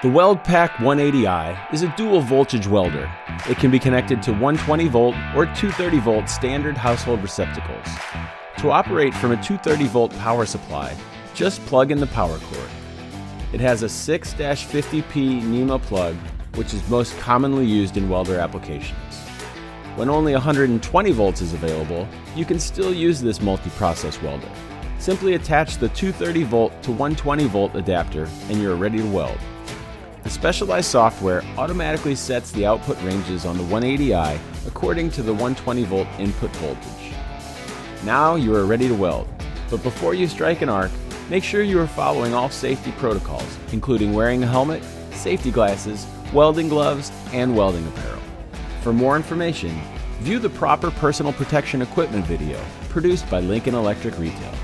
The WELD PAK 180i is a dual voltage welder. It can be connected to 120 volt or 230 volt standard household receptacles. To operate from a 230 volt power supply, just plug in the power cord. It has a 6-50P NEMA plug, which is most commonly used in welder applications. When only 120 volts is available, you can still use this multi-process welder. Simply attach the 230 volt to 120 volt adapter and you're ready to weld. The specialized software automatically sets the output ranges on the 180i according to the 120 volt input voltage. Now you are ready to weld, but before you strike an arc, make sure you are following all safety protocols, including wearing a helmet, safety glasses, welding gloves, and welding apparel. For more information, view the proper personal protection equipment video produced by Lincoln Electric Retail.